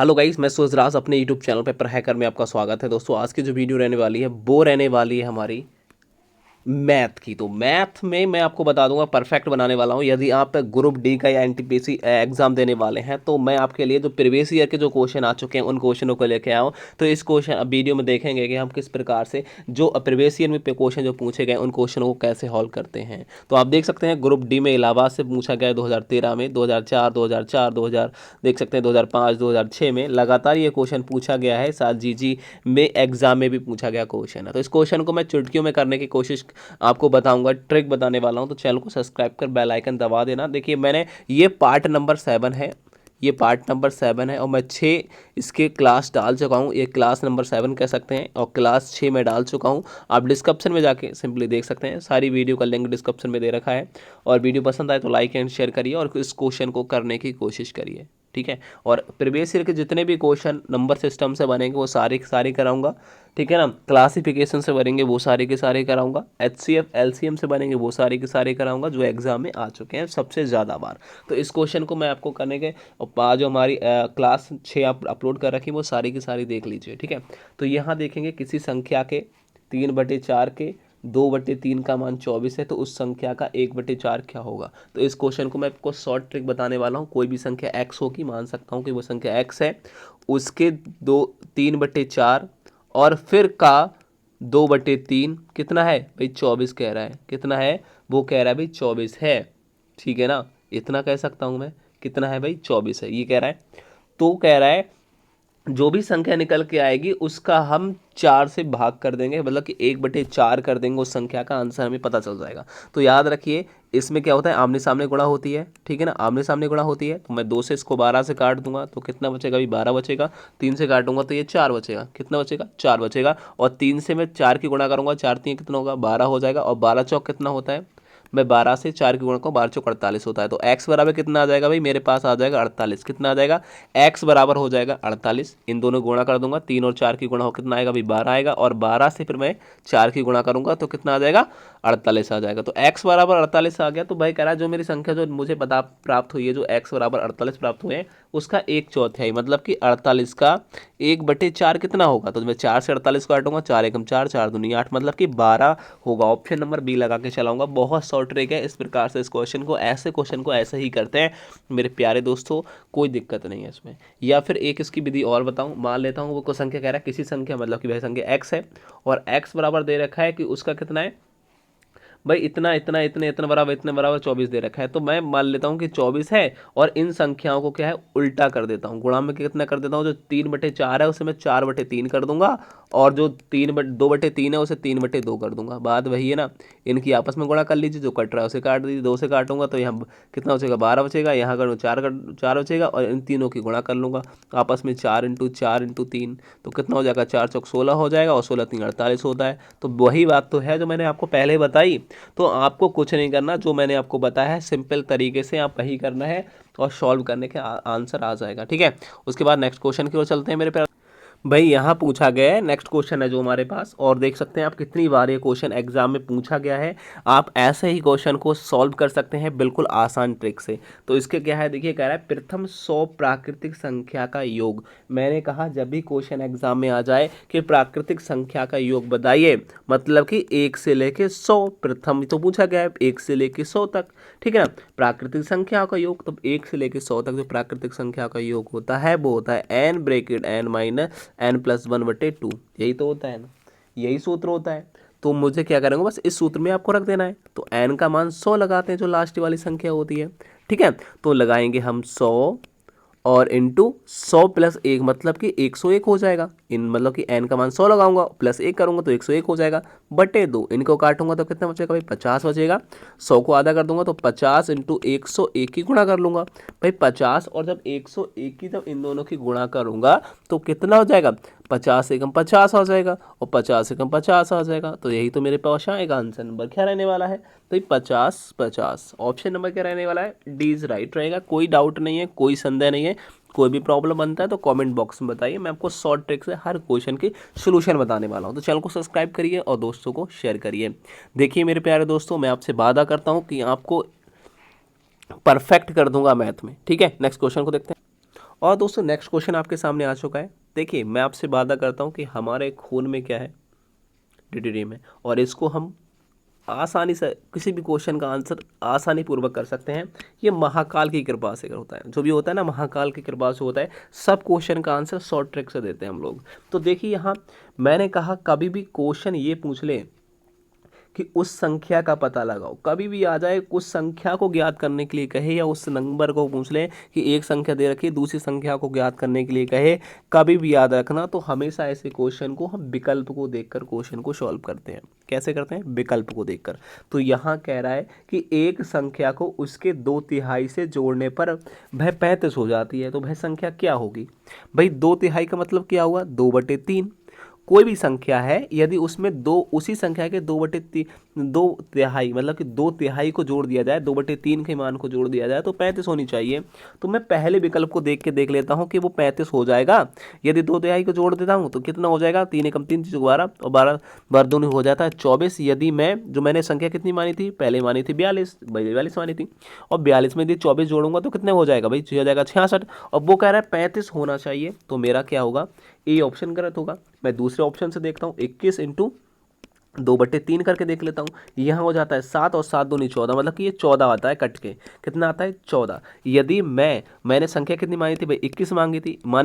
Hello guys, मैं सुजराज अपने YouTube channel paper hacker में आपका स्वागत है। दोस्तों, आज की जो वीडियो रहने वाली है वो रहने वाली है हमारी मैथ की। तो मैथ में मैं आपको बता दूंगा, परफेक्ट बनाने वाला हूं। यदि आप ग्रुप डी का या एनटीपीसी एग्जाम देने वाले हैं तो मैं आपके लिए जो प्रीवियस ईयर के जो क्वेश्चन आ चुके हैं उन क्वेश्चनों को लेके आया हूं। तो इस क्वेश्चन वीडियो में देखेंगे कि हम किस प्रकार से जो प्रीवियस ईयर में क्वेश्चन जो पूछे गए उन क्वेश्चनों को कैसे हॉल्व करते हैं। तो आप देख सकते हैं ग्रुप डी में इलाहाबाद से पूछा गया है 2013 में, 2004 देख सकते हैं 2005 2006 में लगातार ये क्वेश्चन पूछा गया है। साथ जी में एग्जाम में भी पूछा गया क्वेश्चन है। तो इस क्वेश्चन को मैं चुटकियों में करने की कोशिश आपको बताऊंगा, ट्रिक बताने वाला हूं। तो चैनल को सब्सक्राइब कर बेल आइकन दबा देना। देखिए, मैंने ये पार्ट नंबर 7 है, ये पार्ट नंबर 7 है और मैं 6 इसके क्लास डाल चुका हूँ। ये क्लास नंबर 7 कह सकते हैं और क्लास 6 में डाल चुका हूँ। आप डिस्क्रिप्शन में जाके सिंपली देख सकते हैं, सारी वीडियो का लिंक डिस्क्रिप्शन में दे रखा है। और वीडियो पसंद आए तो लाइक एंड शेयर करिए और इस क्वेश्चन को करने की कोशिश करिए, ठीक है। और प्रीवियस ईयर के जितने भी क्वेश्चन नंबर सिस्टम से बनेंगे वो सारे के सारे कराऊंगा, ठीक है ना। क्लासिफिकेशन से बनेंगे वो सारे के सारे कराऊंगा। एचसीएफ एलसीएम से बनेंगे वो सारे के सारे कराऊंगा जो एग्जाम में आ चुके हैं सबसे ज़्यादा बार। तो इस क्वेश्चन को मैं आपको करने के और जो हमारी क्लास 6 आप अपलोड कर रखी है वो सारी की सारी देख लीजिए, ठीक है। तो यहाँ देखेंगे किसी संख्या के 3/4 के 2/3 का मान 24 है तो उस संख्या का 1/4 क्या होगा। तो इस क्वेश्चन को मैं आपको शॉर्ट ट्रिक बताने वाला हूँ। कोई भी संख्या x होगी, मान सकता हूँ कि वो संख्या x है, उसके 3/4 और फिर का 2/3 कितना है भाई, 24 कह रहा है। कितना है वो कह रहा है भाई 24 है, ठीक है ना। इतना कह सकता हूँ मैं, कितना है भाई 24 है ये कह रहा है। तो कह रहा है जो भी संख्या निकल के आएगी उसका हम 4 से भाग कर देंगे, मतलब कि 1/4 कर देंगे, उस संख्या का आंसर हमें पता चल जाएगा। तो याद रखिए, इसमें क्या होता है, आमने सामने गुणा होती है, ठीक है ना। आमने सामने गुणा होती है तो मैं 2 से इसको 12 से काट दूंगा तो कितना बचेगा भाई 12 बचेगा। 3 से काटूंगा तो ये 4 बचेगा। कितना बचेगा 4 बचेगा। और 3 से मैं 4 की गुणा करूंगा, 4 3 कितना होगा 12 हो जाएगा। और 12 चौक कितना होता है, मैं 12 से 4 की गुणा को 12 चौक 48 होता है। तो x बराबर कितना आ जाएगा भाई, मेरे पास आ जाएगा 48। कितना आ जाएगा, x बराबर हो जाएगा 48। इन दोनों गुणा कर दूंगा, 3 और 4 की गुणा हो कितना आएगा भाई 12 आएगा। और 12 से फिर मैं 4 की गुणा करूंगा तो कितना आ जाएगा 48 आ जाएगा। तो x बराबर 48 आ गया। तो भाई कह रहा है जो मेरी संख्या जो मुझे पता प्राप्त हुई है, जो x बराबर 48 प्राप्त हुए हैं, उसका 1/4 मतलब कि 48 का 1/4 कितना होगा। तो मैं 4 से 48 को काटूंगा, 4 एकम 4 4 दूनी 8 मतलब कि 12 होगा। ऑप्शन नंबर बी लगा के चलाऊंगा। बहुत शॉर्ट ट्रिक है। इस प्रकार से इस क्वेश्चन को ऐसे ही करते हैं मेरे प्यारे दोस्तों, कोई दिक्कत नहीं है इसमें। या फिर एक इसकी विधि और बताऊं, मान लेता हूं वो को संख्या कह रहा है, किसी संख्या मतलब कि वह संख्या x है और x बराबर दे रखा है कि उसका कितना है भाई, इतना इतना इतने इतने बराबर 24 दे रखा है। तो मैं मान लेता हूँ कि 24 है और इन संख्याओं को क्या है उल्टा कर देता हूँ। गुणा में कितना कर देता हूँ, जो 3/4 है उसे मैं 4/3 कर दूंगा और जो 2/3 है उसे 3/2 कर दूंगा। बात वही है ना। इनकी आपस में गुणा कर लीजिए, जो कट रहा है उसे काट दीजिए। 2 से काटूंगा तो यहाँ कितना बचेगा 12 बचेगा। यहाँ कर 4 बचेगा और इन तीनों की गुणा कर लूंगा आपस में, 4 × 4 × 3 तो कितना हो जाएगा 4 चौक 16 हो जाएगा और 16 3 48 होता है। तो वही बात तो है जो मैंने आपको पहले बताई। तो आपको कुछ नहीं करना, जो मैंने आपको बताया है सिंपल तरीके से आप वही करना है और सॉल्व करने के आंसर आ जाएगा, ठीक है। उसके बाद नेक्स्ट क्वेश्चन की ओर चलते हैं मेरे पे भाई। यहाँ पूछा गया है, नेक्स्ट क्वेश्चन है जो हमारे पास, और देख सकते हैं आप कितनी बार ये क्वेश्चन एग्जाम में पूछा गया है। आप ऐसे ही क्वेश्चन को सॉल्व कर सकते हैं बिल्कुल आसान ट्रिक से। तो इसके क्या है, देखिए कह रहा है प्रथम 100 प्राकृतिक संख्या का योग। मैंने कहा जब भी क्वेश्चन एग्जाम में आ जाए कि प्राकृतिक संख्या का योग बताइए, मतलब कि 1 से लेके 100, प्रथम तो पूछा गया है 1 से लेके 100 तक, ठीक है ना। प्राकृतिक संख्या का योग, तो 1 से लेके 100 तक जो प्राकृतिक संख्या का योग होता है वो होता है n bracket n minus n+1/2। यही तो होता है ना, यही सूत्र होता है। तो मुझे क्या करेंगे, बस इस सूत्र में आपको रख देना है। तो n का मान 100 लगाते हैं जो लास्ट वाली संख्या होती है, ठीक है। तो लगाएंगे हम 100 और इंटू 100 प्लस 1 मतलब कि 101 हो जाएगा। इन मतलब कि n का मान 100 लगाऊंगा प्लस 1 करूंगा तो 101 हो जाएगा, बटे 2। इनको काटूंगा तो कितना बचेगा भाई 50 बचेगा। 100 को आधा कर दूंगा तो 50 इंटू 101 की गुणा कर लूंगा भाई 50। और जब 101 की जब इन दोनों की गुणा करूंगा तो कितना हो जाएगा, 50 एकम 50 आ जाएगा और 50 एकम 50 आ जाएगा। तो यही तो मेरे पास आएगा, आंसर नंबर क्या रहने वाला है तो 50 ऑप्शन नंबर क्या रहने वाला है, डी इज राइट रहेगा। कोई डाउट नहीं है, कोई संदेह नहीं है। कोई भी प्रॉब्लम बनता है तो कमेंट बॉक्स में बताइए, मैं आपको शॉर्ट ट्रिक से हर क्वेश्चन की सॉल्यूशन बताने वाला हूं। तो चैनल को सब्सक्राइब करिए और दोस्तों को शेयर करिए। देखिए मेरे प्यारे दोस्तों, मैं आपसे वादा करता हूं कि आपको परफेक्ट कर दूंगा मैथ में, ठीक है। नेक्स्ट क्वेश्चन को देखते हैं। और दोस्तों नेक्स्ट क्वेश्चन आपके सामने आ चुका है। देखिए मैं आपसे वादा करता हूँ कि हमारे खून में क्या है, डिटेरियम है, और इसको हम आसानी से किसी भी क्वेश्चन का आंसर आसानी पूर्वक कर सकते हैं। ये महाकाल की कृपा से होता है, जो भी होता है ना महाकाल की कृपा से होता है। सब क्वेश्चन का आंसर शॉर्ट ट्रिक से देते हैं हम लोग। तो देखिए यहाँ मैंने कहा कभी भी क्वेश्चन ये पूछ ले कि उस संख्या का पता लगाओ, कभी भी आ जाए उस संख्या को ज्ञात करने के लिए कहे, या उस नंबर को पूछ ले कि एक संख्या दे रखी है दूसरी संख्या को ज्ञात करने के लिए कहे, कभी भी याद रखना तो हमेशा ऐसे क्वेश्चन को हम विकल्प को देखकर क्वेश्चन को सॉल्व करते हैं। कैसे करते हैं? विकल्प को देखकर। तो यहाँ कह रहा है कि एक संख्या को उसके 2/3 से जोड़ने पर वह 35 हो जाती है, तो वह संख्या क्या होगी? भाई 2/3 का मतलब क्या हुआ? 2/3। कोई भी संख्या है यदि उसमें दो उसी संख्या के 2/3 मतलब कि 2/3 को जोड़ दिया जाए, 2/3 के मान को जोड़ दिया जाए तो 35 होनी चाहिए। तो मैं पहले विकल्प को देख के देख लेता हूँ कि वो 35 हो जाएगा। यदि 2/3 को जोड़ देता हूँ तो कितना हो जाएगा? 3 एकम 3 12, और 12 बार दूनी हो जाता है 24। यदि मैं जो मैंने संख्या कितनी मानी थी? पहले मानी थी 42 मानी थी, और 42 में यदि 24 जोड़ूंगा तो कितने हो जाएगा भाई? हो जाएगा 66। और वो कह रहा है 35 होना चाहिए, तो मेरा क्या होगा? ए ऑप्शन गलत होगा। मैं दूसरे ऑप्शन से देखता हूँ, 21 इंटू 2/3 करके देख लेता हूँ। यहाँ हो जाता है 7 और 7 दूनी 14, मतलब कि ये 14 आता है कट के। कितना आता है? 14। यदि मैंने संख्या कितनी मानी थी भाई? 21 मानी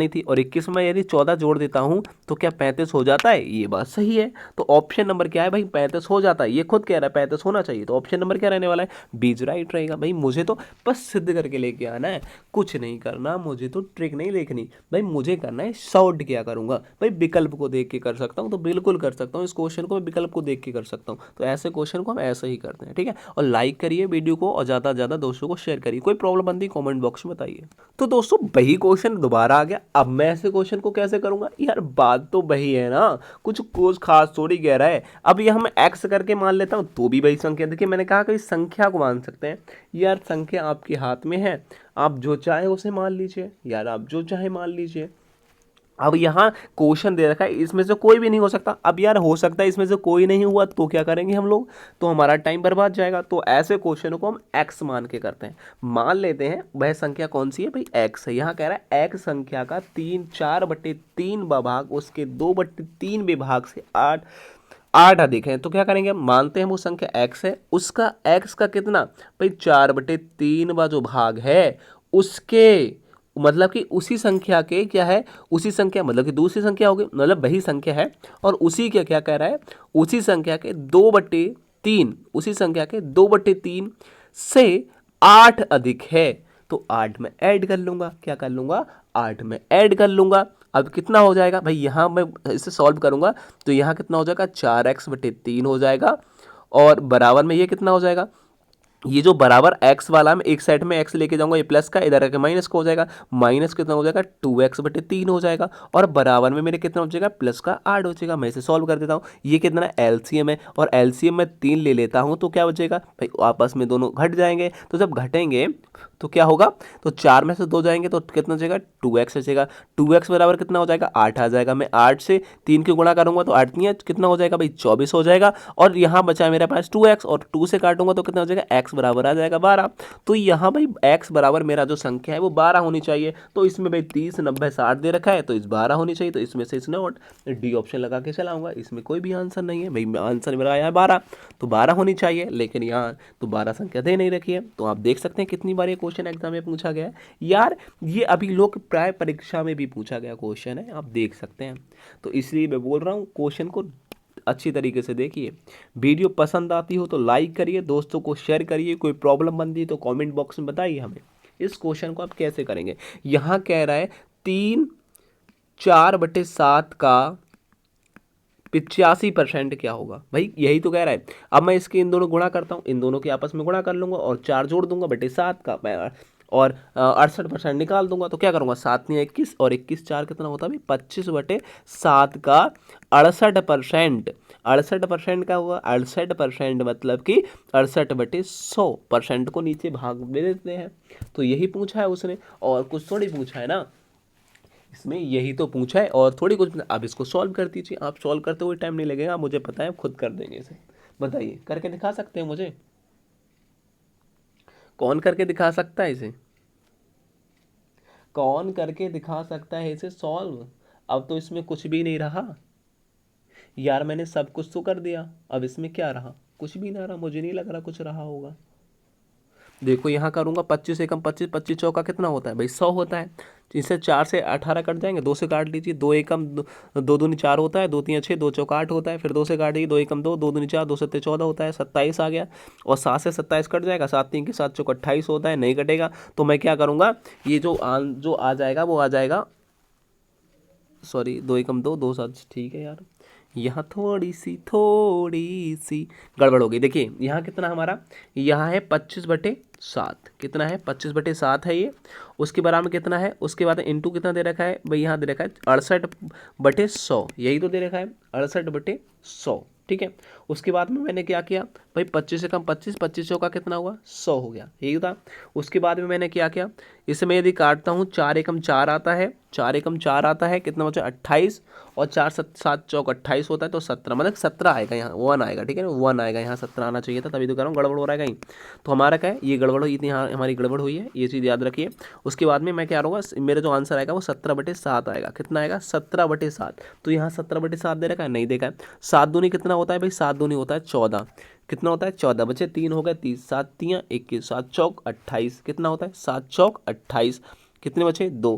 थी, और 21 में यदि 14 जोड़ देता हूँ तो क्या 35 हो जाता है? ये बात सही है। तो ऑप्शन नंबर क्या है भाई? 35 हो जाता है। ये खुद कह रहा है 35 होना चाहिए, तो ऑप्शन नंबर क्या रहने वाला है? बीज राइट रहेगा। भाई मुझे तो बस सिद्ध करके लेके आना है, कुछ नहीं करना, मुझे तो ट्रिक नहीं देखनी भाई, मुझे करना है सॉर्ट। क्या करूंगा भाई? विकल्प को देख के कर सकता हूँ, तो बिल्कुल कर सकता हूँ। इस क्वेश्चन को मैं विकल्प को देख के कर सकता हूँ। तो ऐसे क्वेश्चन को हम ऐसे ही करते हैं, ठीक है। और लाइक करिए वीडियो को, और ज़्यादा से ज़्यादा दोस्तों को शेयर करिए। कोई प्रॉब्लम बनती कमेंट बॉक्स में बताइए। तो दोस्तों वही क्वेश्चन दोबारा आ गया। अब मैं ऐसे क्वेश्चन को कैसे करूंगा यार? बात तो वही है ना, कुछ खास थोड़ी कह रहा है। अब ये हम एक्स करके मान लेता हूँ तो भी वही संख्या। देखिए मैंने कहा कि संख्या को मान सकते हैं यार, संख्या आपके हाथ में है, आप जो चाहे उसे मान लीजिए यार, आप जो चाहे मान लीजिए। अब यहाँ क्वेश्चन दे रखा है इसमें से कोई भी नहीं हो सकता। अब यार हो सकता है इसमें से कोई नहीं हुआ तो क्या करेंगे हम लोग? तो हमारा टाइम बर्बाद जाएगा। तो ऐसे क्वेश्चनों को हम एक्स मान के करते हैं। मान लेते हैं वह संख्या कौन सी है भाई? एक्स है। यहाँ कह रहा है एक्स संख्या का 4/3 विभाग उसके 2/3 विभाग से 8 अधिक है। तो क्या करेंगे? हम मानते हैं वो संख्या एक्स है, उसका एक्स का कितना भाई? 4/3 जो भाग है उसके, मतलब कि उसी संख्या के क्या है? उसी संख्या मतलब कि दूसरी संख्या होगी, मतलब वही संख्या है, और उसी के क्या कह रहा है? उसी संख्या के 2/3, उसी संख्या के 2/3 से 8 अधिक है। तो 8 में ऐड कर लूंगा। क्या कर लूंगा? 8 में ऐड कर लूंगा। अब कितना हो जाएगा भाई? यहाँ मैं इसे सॉल्व करूंगा तो यहाँ कितना हो जाएगा? 4x/3 हो जाएगा, और बराबर में ये कितना हो जाएगा? ये जो बराबर x वाला मैं एक साइड में x लेके जाऊंगा, ये प्लस का इधर आके माइनस का हो जाएगा। माइनस कितना हो जाएगा? 2x/3 हो जाएगा, और बराबर में मेरे कितना हो जाएगा? प्लस का 8 हो जाएगा। मैं इसे सॉल्व कर देता हूँ। ये कितना एलसीएम है, और एलसीएम में 3 ले लेता हूँ तो क्या बचेगा भाई? आपस में दोनों घट जाएंगे। तो जब घटेंगे तो क्या होगा? तो 4 में से 2 जाएंगे तो कितना बचेगा? 2x बचेगा। 2x बराबर कितना हो जाएगा? 8 आ जाएगा। मैं 8 से 3 की गुणा करूंगा तो 8 नहीं, कितना हो जाएगा भाई? 24 हो जाएगा। और यहाँ बचा मेरे पास 2x, और 2 से काटूंगा तो कितना हो जाएगा? x बराबर आ जाएगा 12। तो यहाँ भाई x बराबर मेरा जो संख्या है वो 12 होनी चाहिए। तो इसमें भाई 30 90 60 दे रखा है, तो इस 12 होनी चाहिए। तो इसमें से इसने और डी ऑप्शन लगा के चलाऊंगा। इसमें कोई भी आंसर नहीं है भाई, आंसर मेरा आया है 12, तो 12 होनी चाहिए। लेकिन यहाँ तो 12 संख्या दे नहीं रखी है। तो आप देख सकते हैं कितनी बार ये क्वेश्चन एग्जाम में पूछा गया है यार। ये अभी लोग प्राय परीक्षा में भी पूछा गया क्वेश्चन है, आप देख सकते हैं। तो इसलिए मैं बोल रहा हूँ क्वेश्चन को अच्छी तरीके से देखिए। वीडियो पसंद आती हो तो लाइक करिए, दोस्तों को शेयर करिए। कोई प्रॉब्लम बनती है तो कमेंट बॉक्स में बताइए हमें। इस क्वेश्चन को आप कैसे करेंगे? यहाँ कह रहा है 3 4/7 का 85% क्या होगा भाई? यही तो कह रहा है। अब मैं इसके इन दोनों गुणा करता हूँ, इन दोनों के आपस में गुणा कर लूंगा, और 4 जोड़ दूंगा बटे 7 का, और 68% निकाल दूंगा। तो क्या करूंगा? 7 नहीं 21, और 21 4 कितना होता है भाई? 25/7 का 68%। 68% का हुआ 68%, मतलब कि 68/100% को नीचे भाग दे देते हैं। तो यही पूछा है उसने, और कुछ थोड़ी पूछा है ना, इसमें यही तो पूछा है और थोड़ी कुछ। अब इसको सॉल्व कर दीजिए। आप सॉल्व करते हुए टाइम नहीं लगेगा, मुझे पता है, आप खुद कर देंगे इसे। बताइए, करके दिखा सकते हैं मुझे? कौन करके दिखा सकता है इसे? कौन करके दिखा सकता है इसे सॉल्व? अब तो इसमें कुछ भी नहीं रहा यार, मैंने सब कुछ तो कर दिया, अब इसमें क्या रहा? कुछ भी ना रहा, मुझे नहीं लग रहा कुछ रहा होगा। देखो यहाँ करूँगा 25 एकम 25, 25 चौका कितना होता है भाई 100 होता है। इससे 4 से 18 कट जाएंगे, 2 से काट लीजिए, 2 एकम 2 दूनी 4 होता है, 2 तीन 6, 2 चौका 8 होता है, फिर 2 से काट लीजिए, 2 एकम 2, 2 दूनी 4, 2 सत्ते 14 होता है, 27 आ गया। और 7 से 27 कट जाएगा, 7 3 के 7 चौका 28 होता है, नहीं कटेगा। तो मैं क्या करूँगा, ये जो आ जाएगा वो आ जाएगा, सॉरी 2 एकम 2, 2 7, ठीक है यार, यहाँ थोड़ी सी गड़बड़ हो गई। देखिए यहाँ कितना हमारा, यहाँ है 25/7, कितना है 25/7 है ये। उसके बराबर में कितना है, उसके बाद इंटू कितना दे रखा है भाई, यहाँ दे रखा है 68/100, यही तो दे रखा है 68/100, ठीक है। उसके बाद में मैंने क्या किया भाई, 25 से कम 25, 25 का कितना हुआ 100 हो गया, यही था। उसके बाद में मैंने क्या किया, इसे मैं यदि काटता हूँ 4 एकम 4 आता है, 4 एकम 4 आता है, कितना बचा 28, और 4 7 चौक 28 होता है, तो 17, मतलब 17 आएगा, यहाँ 1 आएगा, ठीक है ना, 1 आएगा, यहाँ 17 आना चाहिए था, तभी तो कह रहा हूँ गड़बड़ हो रहा है कहीं। तो हमारा क्या है, ये गड़बड़ हुई थी, यहाँ हमारी गड़बड़ हुई है, ये चीज़ याद रखिए। उसके बाद में मैं क्या करूँगा, मेरा जो आंसर आएगा वो 17/7 आएगा, कितना आएगा 17/7। तो यहाँ 17/7 दे रखा है, नहीं देखा है। 7 दूनी कितना होता है भाई, 7 दूनी होता है 14, कितना होता है 14, बचे 3 हो गए 30, 7 3 21, 7 चौक 28, कितना होता है 7 चौक 28, कितने बचे 2,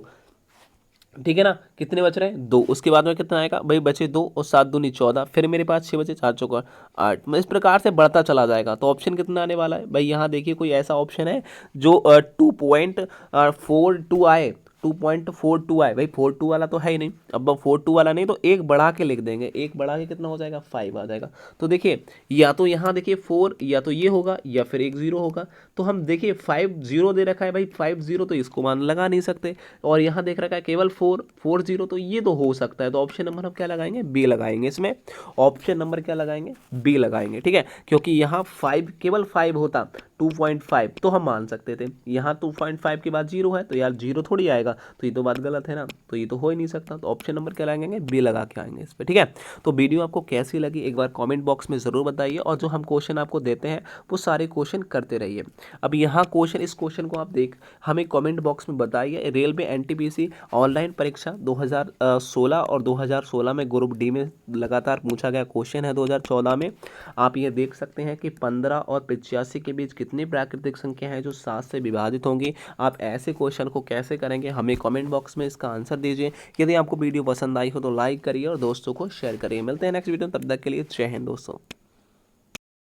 ठीक है ना, कितने बच रहे हैं 2। उसके बाद में कितना आएगा भाई, बचे 2 और 7 दूनी 14, फिर मेरे पास 6 बचे, 4 चौका 8, मैं इस प्रकार से बढ़ता चला जाएगा। तो ऑप्शन कितना आने वाला है भाई, यहाँ देखिए कोई ऐसा ऑप्शन है जो 2.42 आए, 2.42 आए भाई, 42 वाला तो है ही नहीं। अब 42 वाला नहीं तो एक बढ़ा के लिख देंगे, एक बढ़ा के कितना हो जाएगा 5 आ जाएगा। तो देखिए या तो यहाँ देखिए 4, या तो ये होगा, या फिर एक 0 होगा। तो हम देखिए 5 0 दे रखा है भाई, 5 0, तो इसको मान लगा नहीं सकते। और यहाँ देख रखा है केवल 4 4 0, तो ये तो हो सकता है। तो ऑप्शन नंबर हम क्या लगाएंगे, बी लगाएंगे इसमें। ऑप्शन नंबर क्या लगाएंगे, बी लगाएंगे, ठीक है। क्योंकि यहाँ 5 केवल 5 होता 2.5 तो हम मान सकते थे, यहाँ 2.5 के बाद 0 है, तो यार 0 थोड़ी आएगा, तो ये तो बात गलत है ना, तो ये तो हो ही नहीं सकता। तो ऑप्शन नंबर क्या लगाएंगे, बी लगा के आएंगे इस पर, ठीक है। तो वीडियो आपको कैसी लगी एक बार कमेंट बॉक्स में ज़रूर बताइए, और जो हम क्वेश्चन आपको देते हैं वो सारे क्वेश्चन करते रहिए। अब यहाँ क्वेश्चन, इस क्वेश्चन को आप हमें कमेंट बॉक्स में बताइए। रेलवे एनटीपीसी ऑनलाइन परीक्षा 2016 और 2016 में ग्रुप डी में लगातार पूछा गया क्वेश्चन है 2014 में। आप ये देख सकते हैं कि 15 और 85 के बीच कितनी प्राकृतिक संख्या है जो 7 से विभाजित होंगी। आप ऐसे क्वेश्चन को कैसे करेंगे, हमें कमेंट बॉक्स में इसका आंसर दीजिए। यदि आपको वीडियो पसंद आई हो तो लाइक करिए और दोस्तों को शेयर करिए। मिलते हैं नेक्स्ट वीडियो, तब तक के लिए जय हिंद दोस्तों।